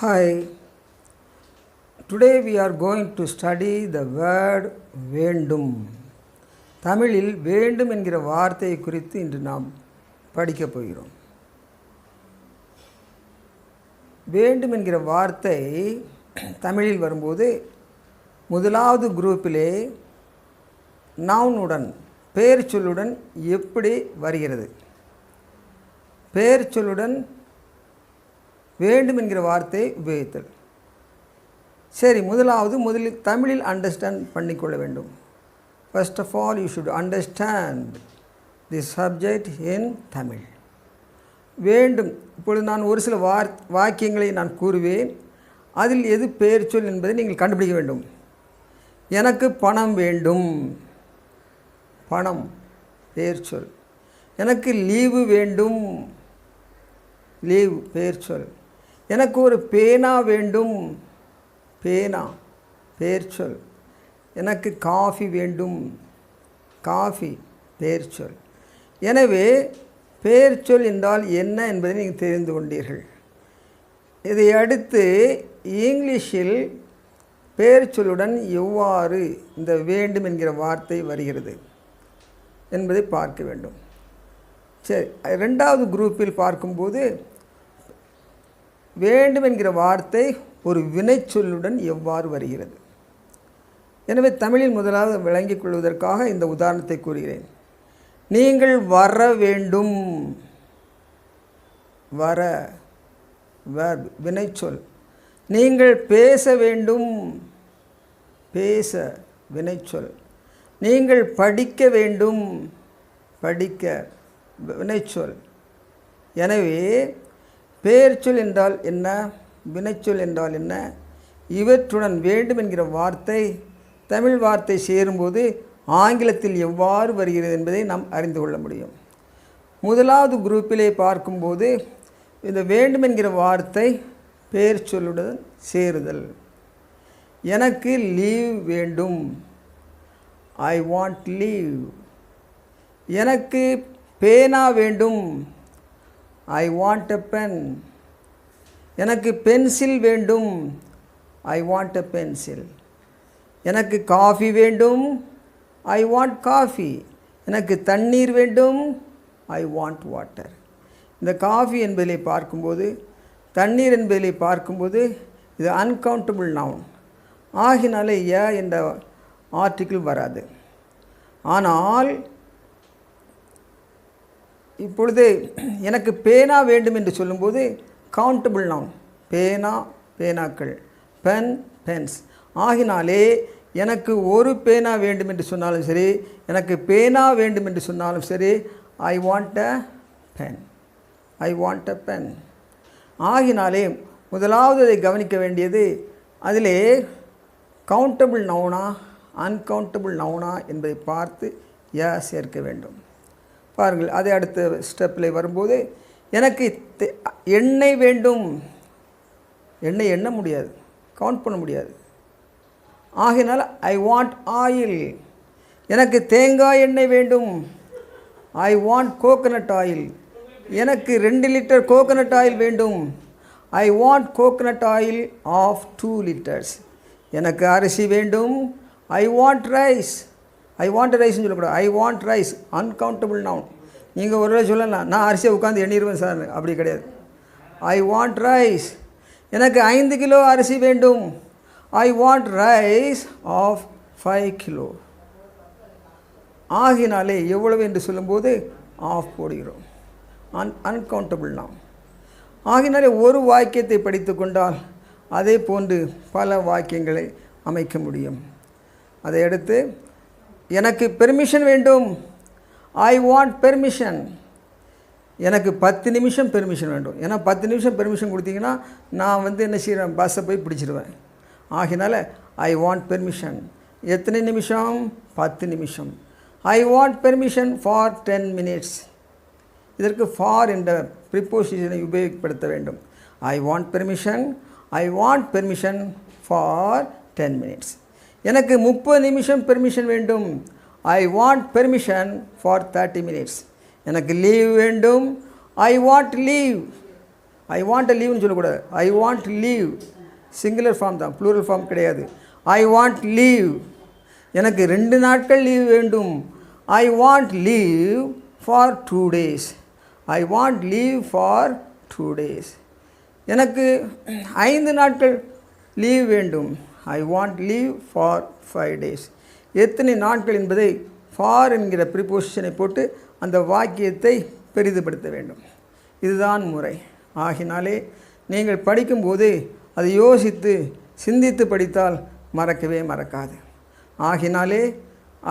Hi, today we are going to study the word வேண்டும். தமிழில் வேண்டும் என்கிற வார்த்தையை குறித்து இன்று நாம் படிக்கப் போகிறோம். வேண்டும் என்கிற வார்த்தை தமிழில் வரும்போது முதலாவது குரூப்பிலே நவுனுடன் பெயர் சொல்லுடன் எப்படி வருகிறது? பெயர் சொல்லுடன் வேண்டும் என்கிற வார்த்தையை உபயோகித்தல். சரி, முதலில் தமிழில் அண்டர்ஸ்டாண்ட் பண்ணிக்கொள்ள வேண்டும். First of all you should understand the subject in Tamil. வேண்டும், இப்பொழுது நான் ஒரு சில வாக்கியங்களை நான் கூறுவேன். அதில் எது பெயர் சொல் என்பதை நீங்கள் கண்டுபிடிக்க வேண்டும். எனக்கு பணம் வேண்டும், பணம் பெயர் சொல். எனக்கு லீவு வேண்டும், லீவ் பெயர் சொல். எனக்கு ஒரு பேனா வேண்டும், பேனா பெயர் சொல். எனக்கு காஃபி வேண்டும், காஃபி பெயர் சொல். எனவே பெயர் சொல் என்றால் என்ன என்பதை நீங்கள் தெரிந்து கொண்டீர்கள். இதை அடுத்து இங்கிலீஷில் பெயர் சொல்லுடன் எவ்வாறு இந்த வேண்டும் என்கிற வார்த்தை வருகிறது என்பதை பார்க்க வேண்டும். சரி, ரெண்டாவது குரூப்பில் பார்க்கும்போது வேண்டும் என்கிற வார்த்தை ஒரு வினைச்சொல்லுடன் எவ்வாறு வருகிறது. எனவே தமிழில் முதலாவது விளங்கிக் கொள்வதற்காக இந்த உதாரணத்தை கூறுகிறேன். நீங்கள் வர வேண்டும், வர verb வினைச்சொல். நீங்கள் பேச வேண்டும், பேச வினைச்சொல். நீங்கள் படிக்க வேண்டும், படிக்க வினைச்சொல். எனவே பெயர்ச்சொல் என்றால் என்ன, வினைச்சொல் என்றால் என்ன, இவற்றுடன் வேண்டும் என்கிற வார்த்தை தமிழ் வார்த்தை சேரும்போது ஆங்கிலத்தில் எவ்வாறு வருகிறது என்பதை நாம் அறிந்து கொள்ள முடியும். முதலாவது குரூப்பிலே பார்க்கும்போது இந்த வேண்டும் என்கிற வார்த்தை பெயர் சொல்லுடன் சேருதல். எனக்கு லீவ் வேண்டும், ஐ வாண்ட் லீவ். எனக்கு பேனா வேண்டும், ஐ வாண்ட் எ பென். எனக்கு பென்சில் வேண்டும், ஐ வாண்ட் எ பென்சில். எனக்கு காஃபி வேண்டும், ஐ வாண்ட் காஃபி. எனக்கு தண்ணீர் வேண்டும், ஐ வாண்ட் வாட்டர். இந்த காஃபி என்பதிலே பார்க்கும்போது, தண்ணீர் என்பதிலே பார்க்கும்போது இது அன்கவுண்டபிள் நவுன் ஆகினாலே என்ற ஆர்டிக்கிள் வராது. ஆனால் இப்பொழுது எனக்கு பேனா வேண்டும் என்று சொல்லும்போது கவுண்டபிள் நவுன், பேனா பேனாக்கள், பென் பென்ஸ் ஆகினாலே எனக்கு ஒரு பேனா வேண்டும் என்று சொன்னாலும் சரி, எனக்கு பேனா வேண்டும் என்று சொன்னாலும் சரி, I want a pen, I want a pen. ஆகினாலே முதலாவது அதை கவனிக்க வேண்டியது அதிலே கவுண்டபிள் நவுனா அன்கவுண்டபிள் நவுனா என்பதை பார்த்து சேர்க்க வேண்டும். பாருங்கள், அதை அடுத்த ஸ்டெப்பில் வரும்போது எனக்கு எண்ணெய் வேண்டும், எண்ணெய் எண்ண முடியாது, கவுண்ட் பண்ண முடியாது. ஆகினால் ஐ வாண்ட் ஆயில். எனக்கு தேங்காய் எண்ணெய் வேண்டும், ஐ வாண்ட் கோகனட் ஆயில். எனக்கு 2 லிட்டர் கோகனட் ஆயில் வேண்டும், I want coconut oil of 2 liters. எனக்கு அரிசி வேண்டும், I want rice. I want ரைஸ்ன்னு சொல்லக்கூடாது, I want rice uncountable noun. நீங்கள் ஒரு வேளை சொல்லலாம், நான் அரிசியை உட்காந்து எண்ணிடுவேன் சார், அப்படி கிடையாது. I want rice. எனக்கு 5 கிலோ அரிசி வேண்டும், I want rice of 5 kilo. ஆகினாலே எவ்வளவு என்று சொல்லும்போது ஆஃப் போடுகிறோம், அன்கவுண்டபிள் நவுன். ஆகினாலே ஒரு வாக்கியத்தை படித்து கொண்டால் அதே போன்று பல வாக்கியங்களை அமைக்க முடியும். அதை அடுத்து எனக்கு பெர்மிஷன் வேண்டும், ஐ வாண்ட் பெர்மிஷன். எனக்கு 10 நிமிஷம் பெர்மிஷன் வேண்டும். ஏன்னா 10 நிமிஷம் பெர்மிஷன் கொடுத்தீங்கன்னா நான் என்ன செய்கிறேன், பஸ்ஸை போய் பிடிச்சிடுவேன். ஆகினால ஐ வாண்ட் பெர்மிஷன். எத்தனை நிமிஷம், 10 நிமிஷம். I want permission for 10 minutes. இதற்கு ஃபார் என்ற ப்ரிப்போசிஷனை உபயோகப்படுத்த வேண்டும். I want permission, I want permission for 10 minutes. எனக்கு 30 நிமிஷம் பெர்மிஷன் வேண்டும், I want permission for 30 minutes. எனக்கு லீவ் வேண்டும், I want leave I want லீவ்னு சொல்லக்கூடாது. I want leave singular form தான், ப்ளூரல் ஃபார்ம் கிடையாது. ஐ வாண்ட் லீவ், எனக்கு 2 நாட்கள் லீவ் வேண்டும். I want leave for 2 days. I want leave for 2 days. எனக்கு 5 நாட்கள் லீவ் வேண்டும். I want leave for 5 days. எத்தனை நாட்கள் என்பதை ஃபார் என்கிற ப்ரிபோசிஷனை போட்டு அந்த வாக்கியத்தை பெரிதுபடுத்த வேண்டும். இதுதான் முறை. ஆகினாலே நீங்கள் படிக்கும்போது அதை யோசித்து சிந்தித்து படித்தால் மறக்கவே மறக்காது. ஆகினாலே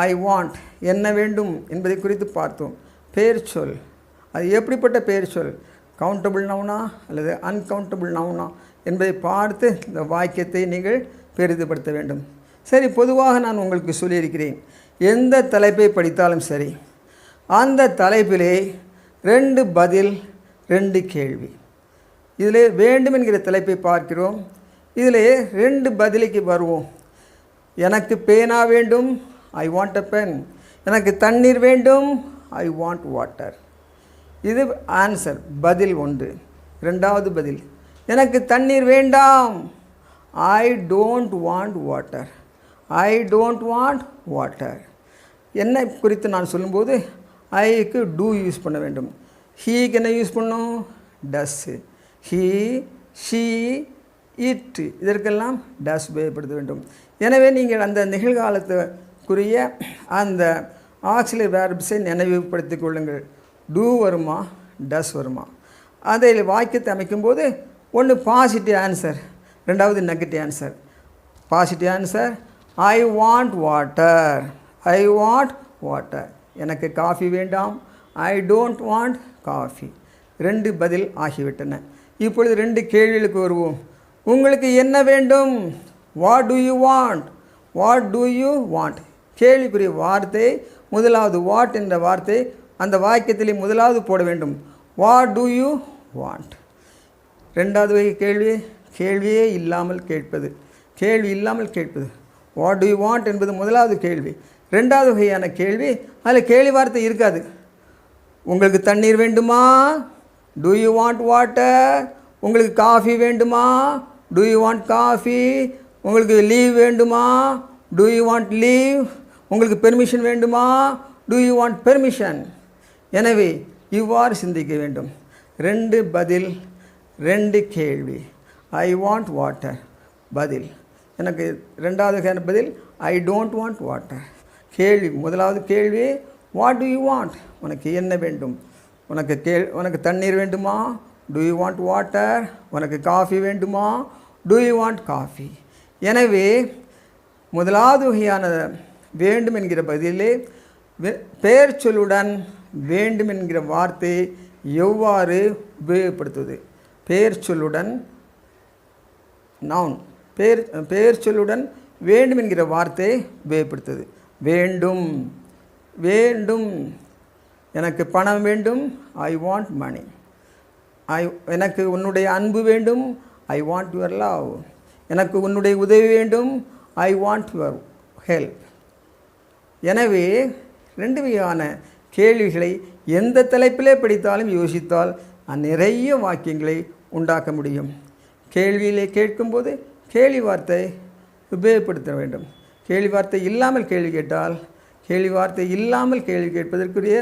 ஐ வாண்ட் என்ன வேண்டும் என்பதை குறித்து பார்த்தோம். பெயர் சொல், அது எப்படிப்பட்ட பெயர் சொல், கவுண்டபிள் நவுனா அல்லது அன்கவுண்டபிள் நவுனா என்பதை பார்த்து இந்த வாக்கியத்தை நீங்கள் பெரிதுபடுத்த வேண்டும். சரி, பொதுவாக நான் உங்களுக்கு சொல்லியிருக்கிறேன், எந்த தலைப்பை படித்தாலும் சரி அந்த தலைப்பிலே 2 பதில் 2 கேள்வி. இதிலே வேண்டும் என்கிற தலைப்பை பார்க்கிறோம். இதிலே 2 பதிலுக்கு வருவோம். எனக்கு பேனா வேண்டும், ஐ வாண்ட் அ பென். எனக்கு தண்ணீர் வேண்டும், ஐ வாண்ட் வாட்டர். இது ஆன்சர், பதில் 1. 2வது பதில், எனக்கு தண்ணீர் வேண்டாம், I don't want water. I don't want water. என்ன குறித்து நான் சொல்லும்போது ஐக்கு டூ யூஸ் பண்ண வேண்டும். ஹீக்கு என்ன யூஸ் பண்ணும், டஸ்ஸு. ஹீ, ஷீ, இட், இதற்கெல்லாம் டஸ் உபயோகப்படுத்த வேண்டும். எனவே நீங்கள் அந்த நிகழ்காலத்துக்குரிய அந்த ஆக்சிலரி வேர்ப்ஸை நினைவுபடுத்திக் கொள்ளுங்கள். டூ வருமா, டஸ் வருமா. அதை வாக்கியத்தை அமைக்கும்போது ஒன்று பாசிட்டிவ் ஆன்சர், 2வது negative answer. Positive answer, I want water. I want water. எனக்கு காஃபி வேண்டாம், ஐ டோன்ட் வாண்ட் காஃபி. 2 பதில் ஆகிவிட்டன. இப்பொழுது 2 கேள்விகளுக்கு வருவோம். உங்களுக்கு என்ன வேண்டும், what to you want. What to you want கேள்விக்குரிய வார்த்தை முதலாவது வாட் என்ற வார்த்தை அந்த வாக்கியத்திலே முதலாவது போட வேண்டும். What to you want. 2வது வகை கேள்வி, கேள்வியே இல்லாமல் கேட்பது. கேள்வி இல்லாமல் கேட்பது. வாட் டு யூ வாண்ட் என்பது முதலாவது கேள்வி. 2வது வகையான கேள்வி, அதில் கேள்வி வார்த்தை இருக்காது. உங்களுக்கு தண்ணீர் வேண்டுமா, டு யூ வாண்ட் வாட்டர். உங்களுக்கு காஃபி வேண்டுமா, டு யூ வாண்ட் காஃபி. உங்களுக்கு லீவ் வேண்டுமா, டு யூ வாண்ட் லீவ். உங்களுக்கு பெர்மிஷன் வேண்டுமா, டு யூ வாண்ட் பெர்மிஷன். எனவே இவ்வாறு சிந்திக்க வேண்டும். 2 பதில் 2 கேள்வி. ஐ வாண்ட் வாட்டர் பதில். எனக்கு 2வது பதில் ஐ டோன்ட் வாண்ட் வாட்டர். கேள்வி முதலாவது கேள்வி வாட் டு யூ வாண்ட், உனக்கு என்ன வேண்டும். உனக்கு தண்ணீர் வேண்டுமா, டு யூ வாண்ட் வாட்டர். உனக்கு காஃபி வேண்டுமா, டு யூ வாண்ட் காஃபி. எனவே முதலாவது வகையான வேண்டும் என்கிற பதிலே பெயர் சொல்லுடன் வேண்டும் என்கிற வார்த்தை எவ்வாறு உபயோகப்படுத்துவது. பெயர் சொல்லுடன் நவுன், பெயர் சொல்லுடன் வேண்டும் என்கிற வார்த்தை உபயோகப்படுத்துவது. வேண்டும், வேண்டும். எனக்கு பணம் வேண்டும், ஐ வாண்ட் மணி. எனக்கு உன்னுடைய அன்பு வேண்டும், ஐ வாண்ட் யுவர் லவ். எனக்கு உன்னுடைய உதவி வேண்டும், ஐ வாண்ட் யுவர் ஹெல்ப். எனவே 2 வகையான கேள்விகளை எந்த தலைப்பிலே படித்தாலும் யோசித்தால் நிறைய வாக்கியங்களை உண்டாக்க முடியும். கேள்வியிலே கேட்கும்போது கேள்வி வார்த்தை உபயோகப்படுத்த வேண்டும். கேள்வி வார்த்தை இல்லாமல் கேள்வி கேட்டால், கேள்வி வார்த்தை இல்லாமல் கேள்வி கேட்பதற்குரிய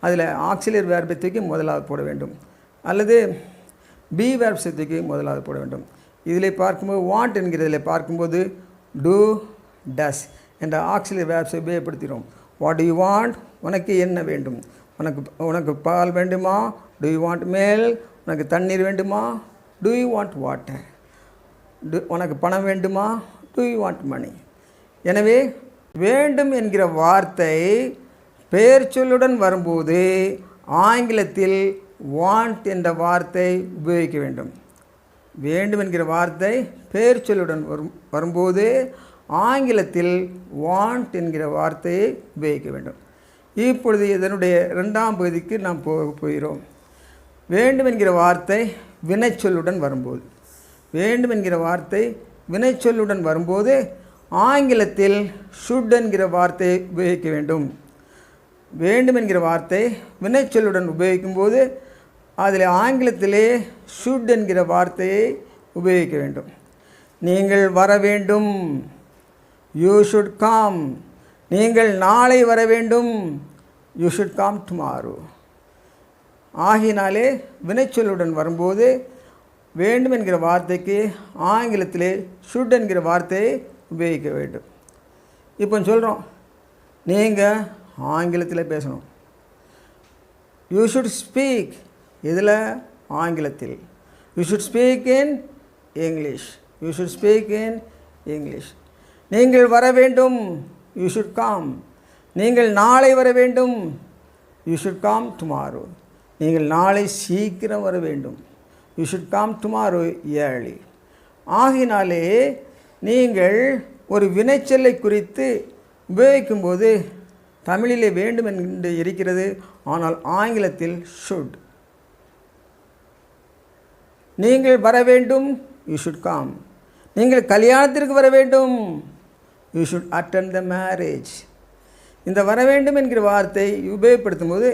அதில் ஆக்சிலரி வேர்பை தூக்கி முதலாவது போட வேண்டும், அல்லது பி வேர்ப்ஸை தூக்கி முதலாவது போட வேண்டும். இதில் பார்க்கும்போது வாண்ட் என்கிறதில் பார்க்கும்போது டூ, டஸ் என்ற ஆக்சிலரி வேர்ப்ஸை உபயோகப்படுத்துகிறோம். வாட் டு யூ வாண்ட், உனக்கு என்ன வேண்டும். உனக்கு பால் வேண்டுமா, டு யூ வாண்ட் மேல். உனக்கு தண்ணீர் வேண்டுமா, டு யூ வாண்ட் வாட்டர். உனக்கு பணம் வேண்டுமா, டு யூ வாண்ட் மணி. எனவே வேண்டும் என்கிற வார்த்தை பெயர் சொல்லுடன் வரும்போது ஆங்கிலத்தில் வாண்ட் என்ற வார்த்தை உபயோகிக்க வேண்டும். வேண்டும் என்கிற வார்த்தை பெயர் சொல்லுடன் வரும்போது ஆங்கிலத்தில் வாண்ட் என்கிற வார்த்தையை உபயோகிக்க வேண்டும். இப்பொழுது இதனுடைய 2ஆம் பகுதிக்கு நாம் போகிறோம். வேண்டும் என்கிற வார்த்தை வினைச்சொல்லுடன் வரும்போது, வேண்டும் என்கிற வார்த்தை வினைச்சொல்லுடன் வரும்போது ஆங்கிலத்தில் ஷுட் என்கிற வார்த்தையை உபயோகிக்க வேண்டும். வேண்டும் என்கிற வார்த்தை வினைச்சொல்லுடன் உபயோகிக்கும் போது அதில் ஆங்கிலத்திலே ஷுட் என்கிற வார்த்தையை உபயோகிக்க வேண்டும். நீங்கள் வர வேண்டும், யூ ஷுட் கம். நீங்கள் நாளை வர வேண்டும், யூ ஷுட் கம் டுமாரோ. ஆகினாலே வினைச்சொல்லுடன் வரும்போது வேண்டும் என்கிற வார்த்தைக்கு ஆங்கிலத்திலே ஷுட் என்கிற வார்த்தையை உபயோகிக்க வேண்டும். இப்போ சொல்கிறோம், நீங்கள் ஆங்கிலத்தில் பேசணும். You should speak. இதில் ஆங்கிலத்தில். You should speak in English. You should speak in English. நீங்கள் வர வேண்டும், யூ ஷுட் கம். நீங்கள் நாளை வர வேண்டும், யூ ஷுட் கம் டுமாரோ. நீங்கள் நாளை சீக்கிரம் வர வேண்டும், you should come tomorrow early. ஆகினாலே நீங்கள் ஒரு வினைச்சொல்லை குறித்து உபயோகிக்கும்போது தமிழிலே வேண்டும் என்று இருக்கிறது, ஆனால் ஆங்கிலத்தில் ஷுட். நீங்கள் வர வேண்டும், யூ ஷுட் கம். நீங்கள் கல்யாணத்திற்கு வர வேண்டும், you should attend the marriage. இந்த வர வேண்டும் என்கிற வார்த்தை உபயோகப்படுத்தும் போது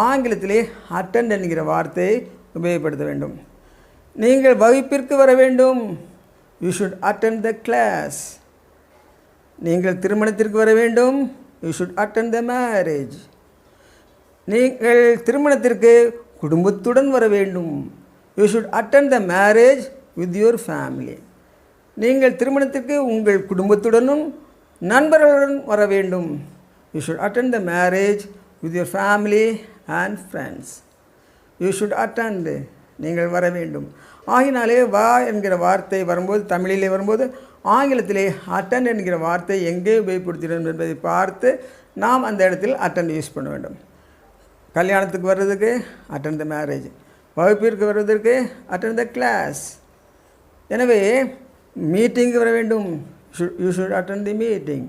ஆங்கிலத்திலே அட்டெண்ட் என்கிற வார்த்தையை உபயோகப்படுத்த வேண்டும். நீங்கள் வகுப்பிற்கு வர வேண்டும், you should attend the class. நீங்கள் திருமணத்திற்கு வர வேண்டும், you should attend the marriage. நீங்கள் திருமணத்திற்கு குடும்பத்துடன் வர வேண்டும், you should attend the marriage with your family. நீங்கள் திருமணத்திற்கு உங்கள் குடும்பத்துடனும் நண்பர்களுடன் வர வேண்டும், you should attend the marriage with your family and friends. You should attend, நீங்கள் வர வேண்டும். ஆகினாலே வா என்கிற வார்த்தை வரும்போது, தமிழிலே வரும்போது ஆங்கிலத்திலே அட்டெண்ட் என்கிற வார்த்தை எங்கே உபயோகப்படுத்துகிறோம் என்பதை பார்த்து நாம் அந்த இடத்தில் அட்டெண்ட் யூஸ் பண்ண வேண்டும். கல்யாணத்துக்கு வர்றதுக்கு அட்டெண்ட் த மேரேஜ், வகுப்பிற்கு வருவதற்கு அட்டெண்ட் த கிளாஸ். எனவே மீட்டிங்கு வர வேண்டும், you should attend the meeting.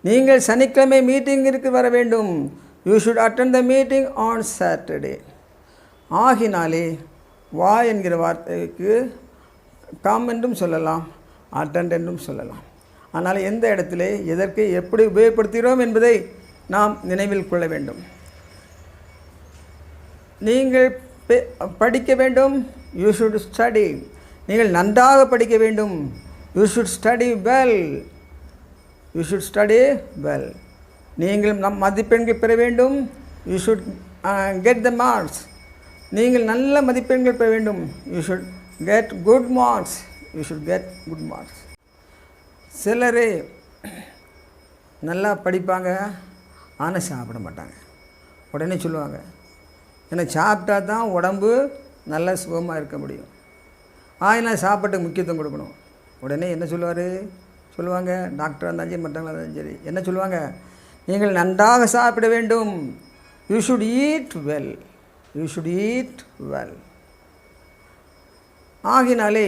நீங்கள் சனிக்கிழமை மீட்டிங்கிற்கு வர வேண்டும், you should attend the meeting on Saturday. ஆகினாலே வா என்கிற வார்த்தைக்கு கம் என்றும் சொல்லலாம், அட்டெண்ட் என்றும் சொல்லலாம். ஆனால் எந்த இடத்திலே எதற்கு எப்படி உபயோகப்படுத்துகிறோம் என்பதை நாம் நினைவில் கொள்ள வேண்டும். நீங்கள் படிக்க வேண்டும், யூ ஷுட் ஸ்டடி. நீங்கள் நன்றாக படிக்க வேண்டும், you should study well. You should study well. நீங்கள் மதிப்பெண்கள் பெற வேண்டும், you should get the marks. நீங்கள் நல்ல மதிப்பெண்கள் பெற வேண்டும், you should get good marks. You should get good marks. சிலரே நல்லா படிப்பாங்க, ஆனால் சாப்பிட மாட்டாங்க. உடனே சொல்லுவாங்க, ஏன்னா சாப்பிட்டா தான் உடம்பு நல்ல சுகமாக இருக்க முடியும், ஆயினால் சாப்பாட்டுக்கு முக்கியத்துவம் கொடுக்கணும். உடனே என்ன சொல்லுவாங்க, டாக்டராக இருந்தாலும் சரி, மற்றவங்களாக இருந்தாலும் சரி, என்ன சொல்லுவாங்க, நீங்கள் நன்றாக சாப்பிட வேண்டும், you should eat well. You should eat well. ஆகினாலே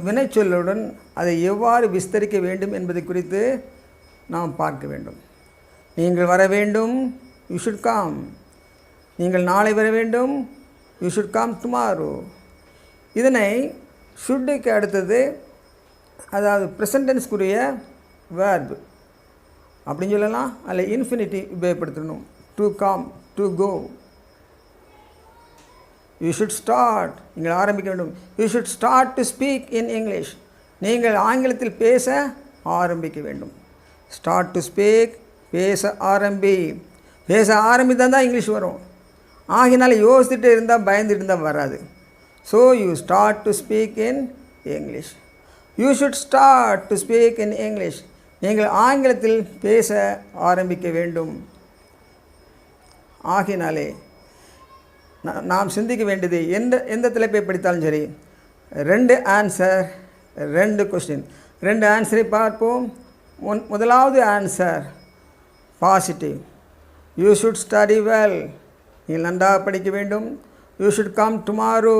வினைச்சொல்லுடன் அதை எவ்வாறு விஸ்தரிக்க வேண்டும் என்பதை குறித்து நாம் பார்க்க வேண்டும். நீங்கள் வர வேண்டும், யூ ஷுட் கம். நீங்கள் நாளை வர வேண்டும், யூ ஷுட் கம் டுமாரோ. இதனை ஷுட்டுக்கு அடுத்தது, அதாவது ப்ரெசன்ட் டென்ஸ்க்குரிய வேர்பு அப்படின்னு சொல்லலாம். அதில் இன்ஃபினிட்டி உபயோகப்படுத்தணும். To come, to go. You should start, நீங்கள் ஆரம்பிக்க வேண்டும். You should start to speak in English. நீங்கள் ஆங்கிலத்தில் பேச ஆரம்பிக்க வேண்டும். ஸ்டார்ட் டு ஸ்பீக், பேச ஆரம்பி. பேச ஆரம்பித்தால் தான் இங்கிலீஷ் வரும். ஆகினால யோசிச்சுட்டு இருந்தால் பயந்துட்டு இருந்தால் வராது. So you start to speak in English. You should start to speak in English. நீங்கள் ஆங்கிலத்தில் பேச ஆரம்பிக்க வேண்டும். ஆகினாலே நாம் சிந்திக்க வேண்டியது, எந்த தலைப்பை படித்தாலும் சரி, 2 ஆன்சர் 2 கொஸ்டின். 2 ஆன்சரை பார்ப்போம். முதலாவது answer positive. You should study well. நீங்கள் நன்றாக படிக்க வேண்டும். You should come tomorrow.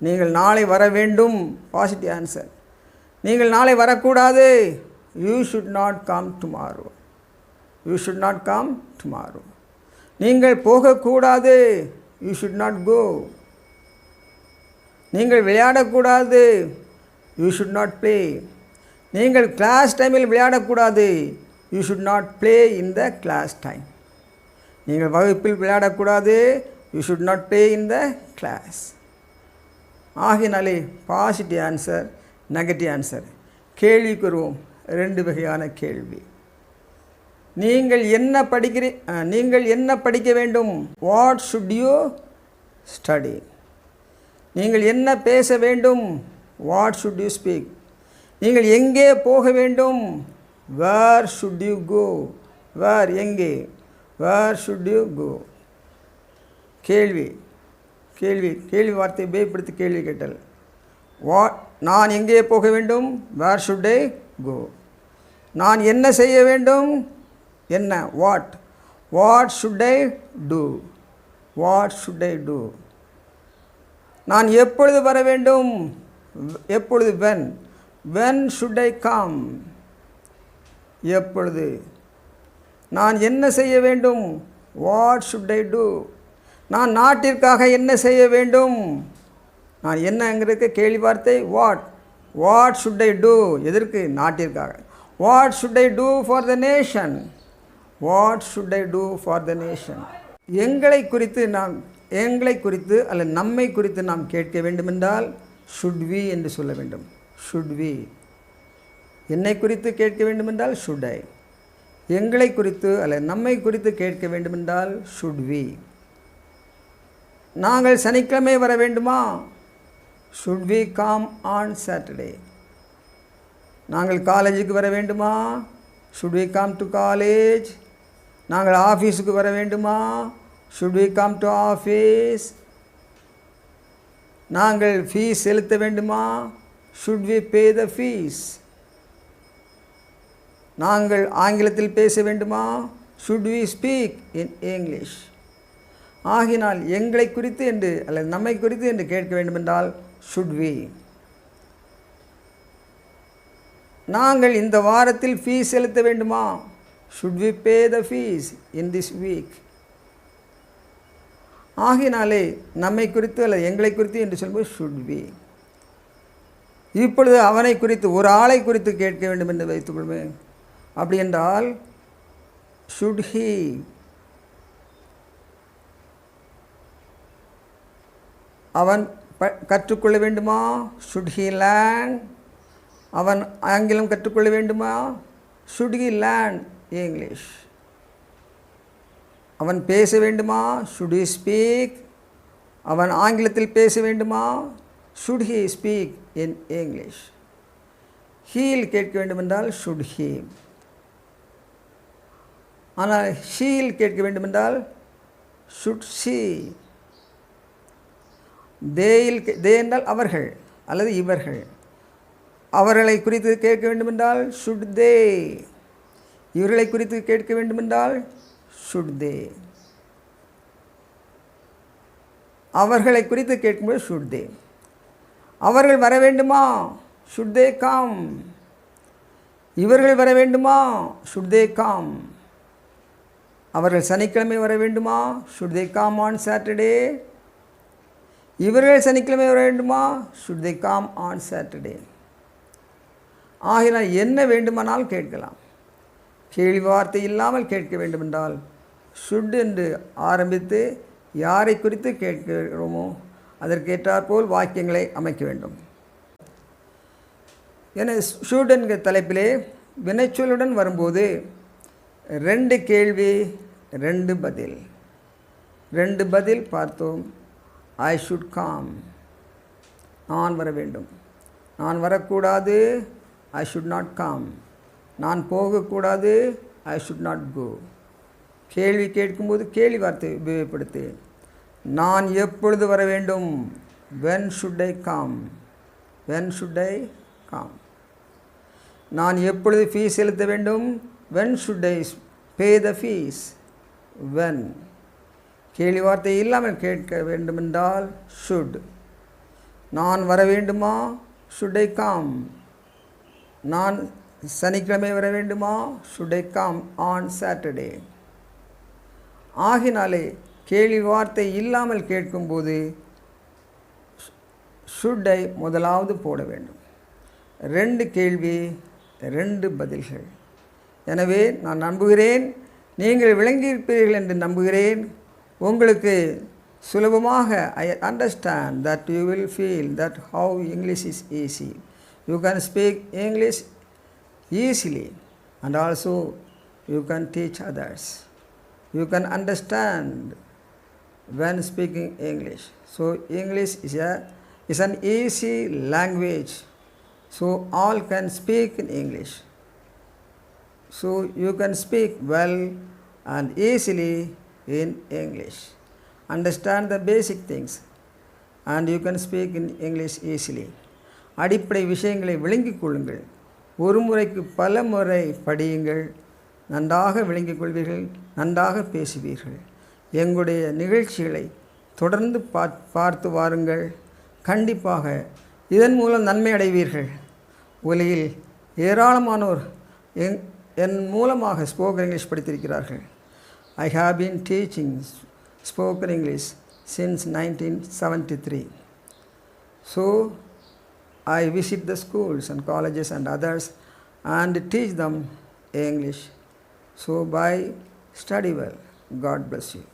நீங்கள் நாளை வர வேண்டும். Positive answer. நீங்கள் நாளை வரக்கூடாது. You should not come tomorrow. You should not come tomorrow. நீங்கள் போகக்கூடாது. You should not go. நீங்கள் விளையாடக்கூடாது. You should not play. நீங்கள் கிளாஸ் டைமில் விளையாடக்கூடாது. You should not play in the class time. நீங்கள் வகுப்பில் விளையாடக்கூடாது. You should not play in the class. ஆகினாலே பாசிட்டிவ் ஆன்சர், நெகட்டிவ் ஆன்சர். கேள்விக்கு வருவோம். 2 வகையான கேள்வி. நீங்கள் என்ன படிக்க வேண்டும்? What should you study? நீங்கள் என்ன பேச வேண்டும்? What should you speak? நீங்கள் எங்கே போக வேண்டும்? Where should you go? Where எங்கே? Where should you go? கேள்வி கேள்வி கேள்வி வார்த்தை உபயோகப்படுத்தி கேள்வி கேட்டல். நான் எங்கே போக வேண்டும்? Where should I go? நான் என்ன செய்ய வேண்டும்? என்ன? What should I do? What should I do? நான் எப்பொழுது வர வேண்டும்? எப்பொழுது? when should I come? எப்பொழுது? நான் என்ன செய்ய வேண்டும்? what should I do? நான் நாட்டிற்காக என்ன செய்ய வேண்டும்? நான் என்னங்கிறதுக்கு கேள்வி வார்த்தை வாட் should I do? எதற்கு? நாட்டிற்காக. what should I do for the nation? what should I do for the nation? எங்களை குறித்து அல்லது நம்மை குறித்து நாம் கேட்க வேண்டுமென்றால் should we என்று சொல்ல வேண்டும். should we. என்னை குறித்து கேட்க வேண்டுமென்றால் should I. எங்களை குறித்து அல்லது நம்மை குறித்து கேட்க வேண்டுமென்றால் should we. நாங்கள் சனிக்கிழமை வர வேண்டுமா? should we come on Saturday? நாங்கள் காலேஜுக்கு வர வேண்டுமா? should we come to college? நாங்கள் ஆஃபீஸுக்கு வர வேண்டுமா? should we come to office? நாங்கள் ஃபீஸ் செலுத்த வேண்டுமா? should we pay the fees? நாங்கள் ஆங்கிலத்தில் பேச வேண்டுமா? should we speak in English? ஆகினால் எங்களை குறித்து என்று அல்லது நம்மை குறித்து என்று கேட்க வேண்டுமென்றால் should we. நாங்கள் இந்த வாரத்தில் ஃபீஸ் செலுத்த வேண்டுமா? should we pay the fees in this week? ஆகினாலே நம்மை குறித்து அல்லது எங்களை குறித்து என்று சொல்லும்போது should we. இப்பொழுது அவனை குறித்து ஒரு ஆளை குறித்து கேட்க வேண்டும் என்று வைத்துக்கொள்வே. அப்படி என்றால் should he. அவன் கற்றுக்கொள்ள வேண்டுமா? should he learn? அவன் ஆங்கிலம் கற்றுக்கொள்ள வேண்டுமா? should he learn English? அவன் பேச வேண்டுமா? should he speak? அவன் ஆங்கிலத்தில் பேச வேண்டுமா? should he speak in English? ஹீல் கேட்க வேண்டுமென்றால் should he. ஆனால் ஷீல் கேட்க வேண்டுமென்றால் should she. தே என்றால் அவர்கள் அல்லது இவர்கள். அவர்களை குறித்து கேட்க வேண்டுமென்றால் should they. இவர்களை குறித்து கேட்க வேண்டுமென்றால் should they. அவர்களை குறித்து கேட்கும்போது should they. அவர்கள் வர வேண்டுமா? should they come? இவர்கள் வர வேண்டுமா? should they come? அவர்கள் சனிக்கிழமை வர வேண்டுமா? should they come on Saturday? இவர்கள் சனிக்கிழமை வர வேண்டுமா? should they come on Saturday? ஆகினால் என்ன வேண்டுமானால் கேட்கலாம். கேள்வி வார்த்தை இல்லாமல் கேட்க வேண்டுமென்றால் should என்று ஆரம்பித்து யாரை குறித்து கேட்கிறோமோ அதற்கேற்றாற்போல் வாக்கியங்களை அமைக்க வேண்டும். என should என்கிற தலைப்பிலே வினைச்சொல்லுடன் வரும்போது 2 கேள்வி 2 பதில். 2 பதில் பார்த்தோம். I should come. நான் வர வேண்டும். நான் வரக்கூடாது. I should not come. நான் போகக்கூடாது. I should not go. கேள்வி கேட்கும்போது கேள்வி வார்த்தை உபயோகப்படுத்து. நான் எப்பொழுது வர வேண்டும்? when should I come? when should I come? நான் எப்பொழுது ஃபீஸ் செலுத்த வேண்டும்? when should I pay the fees? when. கேள்வி வார்த்தை இல்லாமல் கேட்க வேண்டுமென்றால் should. நான் வர வேண்டுமா? should I come? நான் சனிக்கிழமை வர வேண்டுமா? should I come on Saturday? ஆகினாலே கேள்வி வார்த்தை இல்லாமல் கேட்கும்போது should I முதலாவது போட வேண்டும். 2 கேள்வி 2 பதில்கள். எனவே நான் நம்புகிறேன் நீங்கள் விளங்கியிருப்பீர்கள் என்று நம்புகிறேன். உங்களுக்கு சுலபமாக I understand that you will feel that how English is easy. You can speak English easily and also you can teach others. You can understand when speaking English. So English is an easy language. So all can speak in English. So you can speak well and easily in English. Understand the basic things and you can speak in English easily. அடிப்படை விஷயங்களை விளங்கிக் கொள்ளுங்கள். ஒரு முறைக்கு பல முறை படியுங்கள். நன்றாக விளங்கிக் கொள்வீர்கள், நன்றாக பேசுவீர்கள். எங்களுடைய நிகழ்ச்சிகளை தொடர்ந்து பார்த்து வாருங்கள். கண்டிப்பாக இதன் மூலம் நன்மை அடைவீர்கள். உலகில் ஏராளமானோர் என் மூலமாக ஸ்போக்கன் இங்கிலீஷ் படித்திருக்கிறார்கள். I have been teaching spoken English since 1973. So I visit the schools and colleges and others and teach them English. So by study well. God bless you.